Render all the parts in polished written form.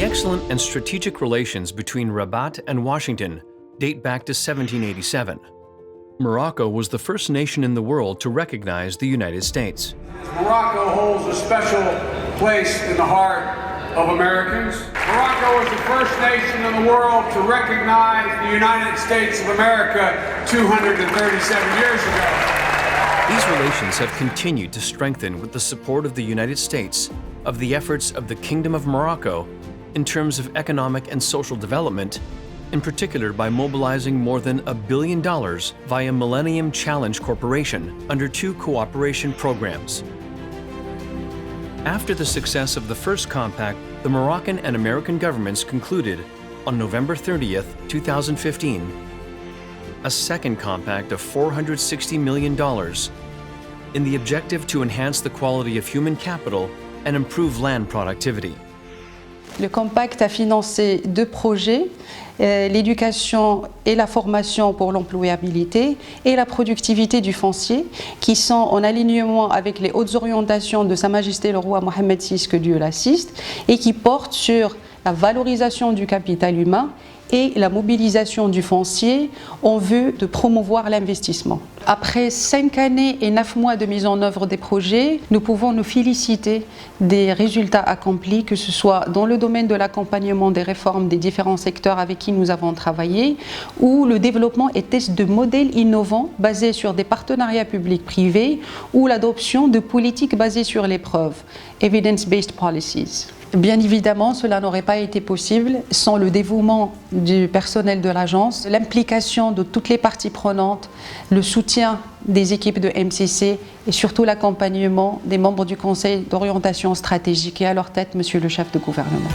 The excellent and strategic relations between Rabat and Washington date back to 1787. Morocco was the first nation in the world to recognize the United States. Morocco holds a special place in the heart of Americans. Morocco was the first nation in the world to recognize the United States of America 237 years ago. These relations have continued to strengthen with the support of the United States of the efforts of the Kingdom of Morocco in terms of economic and social development, in particular by mobilizing more than $1 billion via Millennium Challenge Corporation under 2 cooperation programs. After the success of the first compact, the Moroccan and American governments concluded, on November 30th, 2015, a second compact of $460 million in the objective to enhance the quality of human capital and improve land productivity. Le compact a financé 2 projets, l'éducation et la formation pour l'employabilité et la productivité du foncier, qui sont en alignement avec les hautes orientations de Sa Majesté le roi Mohammed VI, que Dieu l'assiste, et qui portent sur la valorisation du capital humain et la mobilisation du foncier en vue de promouvoir l'investissement. Après 5 années et 9 mois de mise en œuvre des projets, nous pouvons nous féliciter des résultats accomplis, que ce soit dans le domaine de l'accompagnement des réformes des différents secteurs avec qui nous avons travaillé, ou le développement et test de modèles innovants basés sur des partenariats publics-privés, ou l'adoption de politiques basées sur les preuves, evidence-based policies. Bien évidemment, cela n'aurait pas été possible sans le dévouement du personnel de l'agence, l'implication de toutes les parties prenantes, le soutien des équipes de MCC et surtout l'accompagnement des membres du Conseil d'orientation stratégique et à leur tête, Monsieur le chef de gouvernement.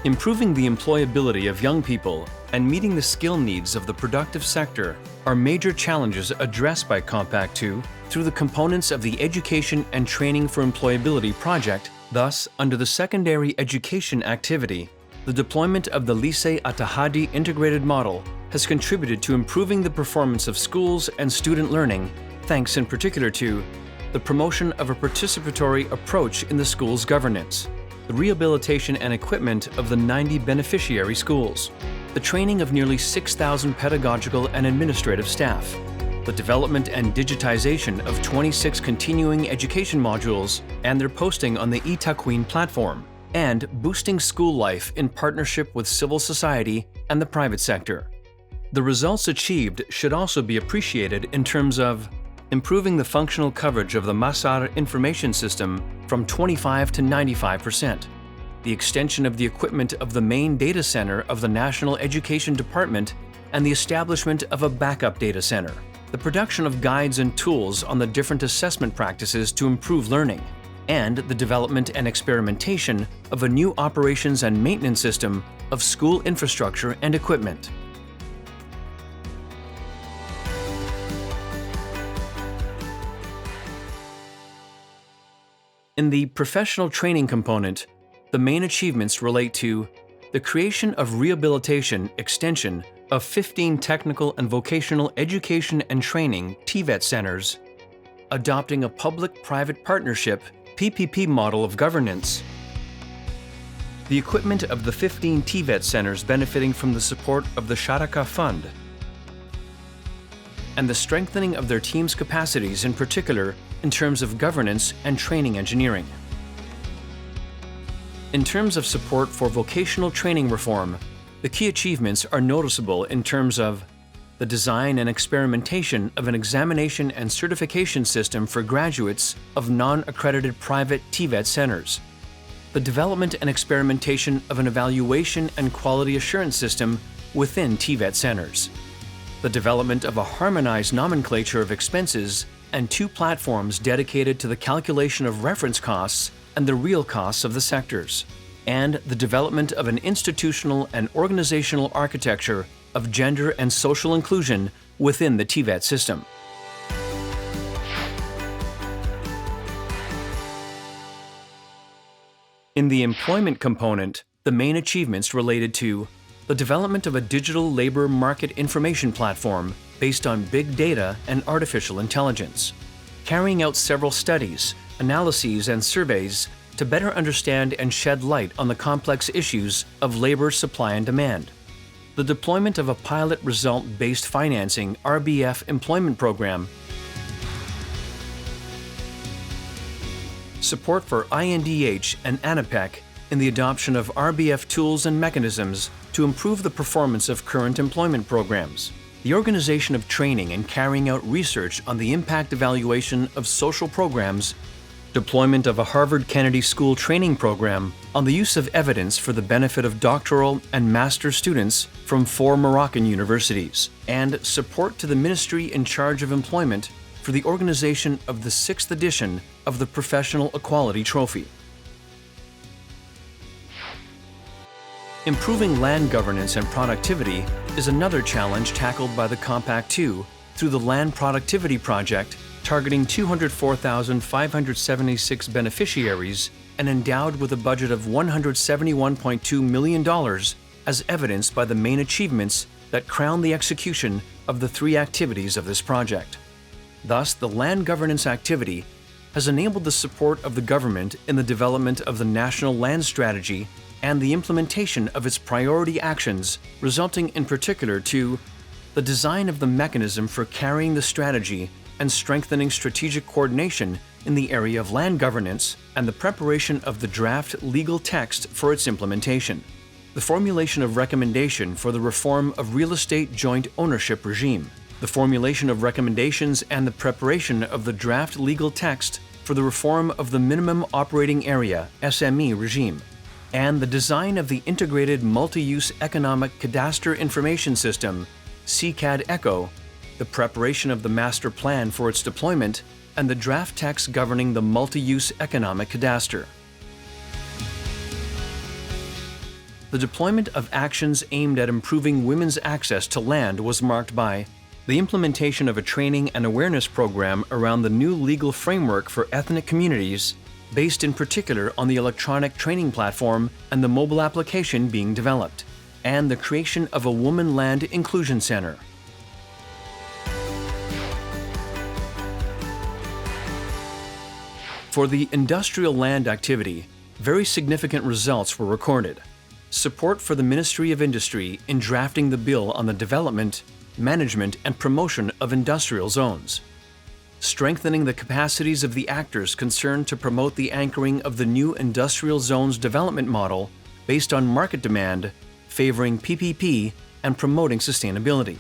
Improving the employability of young people and meeting the skill needs of the productive sector are major challenges addressed by Compact II through the components of the Education and Training for Employability project. Thus, under the secondary education activity, the deployment of the Lycée Attahadi integrated model has contributed to improving the performance of schools and student learning, thanks in particular to the promotion of a participatory approach in the school's governance, the rehabilitation and equipment of the 90 beneficiary schools, the training of nearly 6,000 pedagogical and administrative staff, the development and digitization of 26 continuing education modules and their posting on the eTakwin platform, and boosting school life in partnership with civil society and the private sector. The results achieved should also be appreciated in terms of improving the functional coverage of the Masar information system from 25 to 95%, the extension of the equipment of the main data center of the National Education Department and the establishment of a backup data center, the production of guides and tools on the different assessment practices to improve learning, and the development and experimentation of a new operations and maintenance system of school infrastructure and equipment. In the professional training component, the main achievements relate to the creation of rehabilitation extension of 15 technical and vocational education and training TVET centers, adopting a public-private partnership PPP model of governance, the equipment of the 15 TVET centers benefiting from the support of the Sharaka Fund, and the strengthening of their team's capacities, in particular in terms of governance and training engineering. In terms of support for vocational training reform, the key achievements are noticeable in terms of the design and experimentation of an examination and certification system for graduates of non-accredited private TVET centers, the development and experimentation of an evaluation and quality assurance system within TVET centers, the development of a harmonized nomenclature of expenses and 2 platforms dedicated to the calculation of reference costs and the real costs of the sectors, and the development of an institutional and organizational architecture of gender and social inclusion within the TVET system. In the employment component, the main achievements related to the development of a digital labor market information platform based on big data and artificial intelligence, carrying out several studies, analyses, and surveys to better understand and shed light on the complex issues of labor supply and demand. The deployment of a pilot result-based financing (RBF) employment program, support for INDH and ANAPEC in the adoption of RBF tools and mechanisms to improve the performance of current employment programs, the organization of training and carrying out research on the impact evaluation of social programs, deployment of a Harvard Kennedy School training program on the use of evidence for the benefit of doctoral and master's students from 4 Moroccan universities, and support to the ministry in charge of employment for the organization of the 6th edition of the Professional Equality Trophy. Improving land governance and productivity is another challenge tackled by the Compact II through the Land Productivity Project, targeting 204,576 beneficiaries and endowed with a budget of $171.2 million, as evidenced by the main achievements that crown the execution of the 3 activities of this project. Thus, the land governance activity has enabled the support of the government in the development of the National Land Strategy and the implementation of its priority actions, resulting in particular to the design of the mechanism for carrying the strategy and strengthening strategic coordination in the area of land governance, and the preparation of the draft legal text for its implementation, the formulation of recommendation for the reform of real estate joint ownership regime, the formulation of recommendations and the preparation of the draft legal text for the reform of the minimum operating area (SME) regime, and the design of the Integrated Multi-Use Economic Cadastre Information System (CCAD ECHO), the preparation of the master plan for its deployment, and the draft text governing the multi-use economic cadastre. The deployment of actions aimed at improving women's access to land was marked by the implementation of a training and awareness program around the new legal framework for ethnic communities, based in particular on the electronic training platform and the mobile application being developed, and the creation of a Woman Land Inclusion Center. For the industrial land activity, very significant results were recorded. Support for the Ministry of Industry in drafting the bill on the development, management, and promotion of industrial zones. Strengthening the capacities of the actors concerned to promote the anchoring of the new industrial zones development model based on market demand, favoring PPP, and promoting sustainability.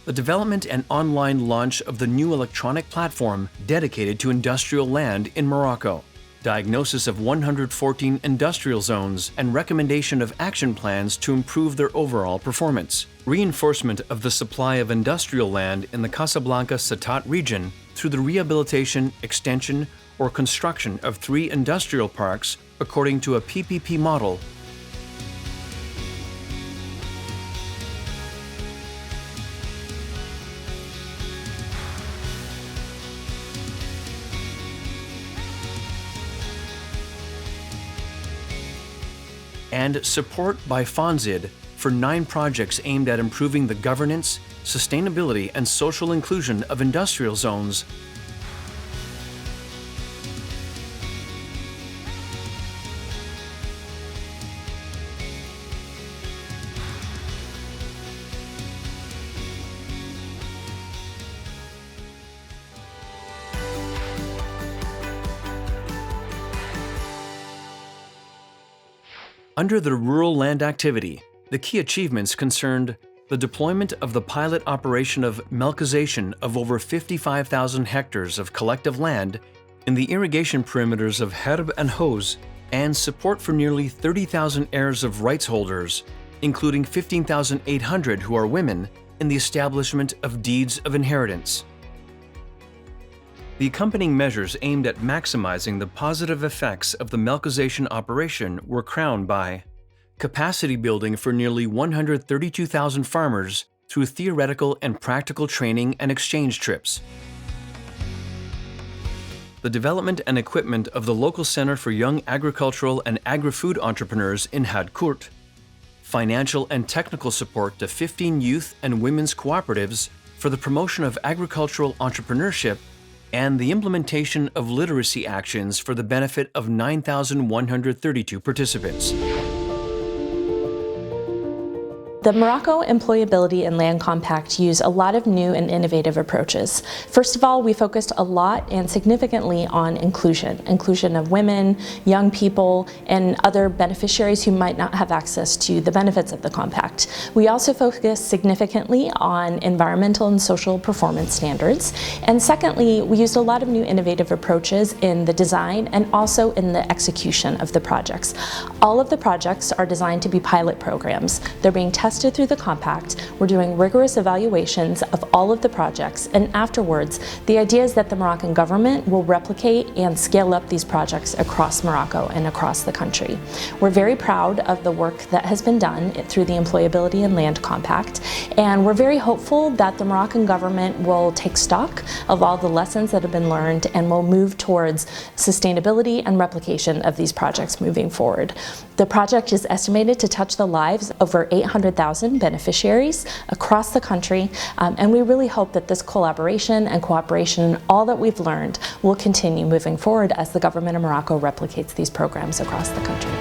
The development and online launch of the new electronic platform dedicated to industrial land in Morocco, diagnosis of 114 industrial zones, and recommendation of action plans to improve their overall performance, reinforcement of the supply of industrial land in the Casablanca-Satat region through the rehabilitation, extension, or construction of 3 industrial parks according to a PPP model, and support by FONSID for 9 projects aimed at improving the governance, sustainability, and social inclusion of industrial zones. Under the rural land activity, the key achievements concerned the deployment of the pilot operation of melchization of over 55,000 hectares of collective land in the irrigation perimeters of Herb and Hose, and support for nearly 30,000 heirs of rights holders, including 15,800 who are women, in the establishment of deeds of inheritance. The accompanying measures aimed at maximizing the positive effects of the melchization operation were crowned by capacity building for nearly 132,000 farmers through theoretical and practical training and exchange trips, the development and equipment of the local Center for Young Agricultural and Agri-Food Entrepreneurs in Hadcourt, financial and technical support to 15 youth and women's cooperatives for the promotion of agricultural entrepreneurship and the implementation of literacy actions for the benefit of 9,132 participants. The Morocco Employability and Land Compact use a lot of new and innovative approaches. First of all, we focused a lot and significantly on inclusion of women, young people, and other beneficiaries who might not have access to the benefits of the compact. We also focused significantly on environmental and social performance standards. And secondly, we used a lot of new innovative approaches in the design and also in the execution of the projects. All of the projects are designed to be pilot programs. They're being tested through the compact. We're doing rigorous evaluations of all of the projects, and afterwards, the idea is that the Moroccan government will replicate and scale up these projects across Morocco and across the country. We're very proud of the work that has been done through the Employability and Land Compact, and we're very hopeful that the Moroccan government will take stock of all the lessons that have been learned and will move towards sustainability and replication of these projects moving forward. The project is estimated to touch the lives of over 800,000 beneficiaries across the country, and we really hope that this collaboration and cooperation, all that we've learned, will continue moving forward as the government of Morocco replicates these programs across the country.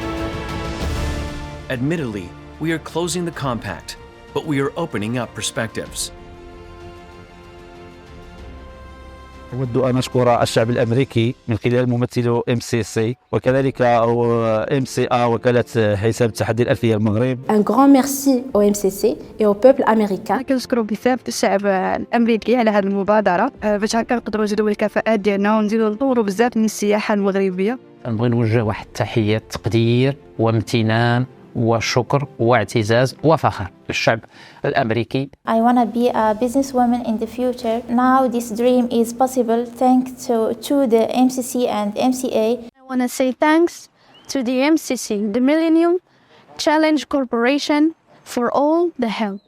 Admittedly, we are closing the compact, but we are opening up perspectives. أود أن أشكر الشعب الأمريكي من خلال ممثله MCC وكذلك MCA وكالة حساب التحدي الألفية المغرب. Un grand merci au MCC et au peuple américain. كنشكروا بزاف الشعب الأمريكي على هذه المبادرة باش هكا نقدروا نزيدوا الكفاءات ديالنا ونزيدوا نطوروا بزاف من السياحة المغربية. نبغي نوجه واحد التحية تقدير وامتنان وشكر واعتزاز وفخر للشعب الأمريكي. I want to be a businesswoman in the future. Now this dream is possible thanks to the MCC and MCA. I want to say thanks to the MCC, the Millennium Challenge Corporation, for all the help.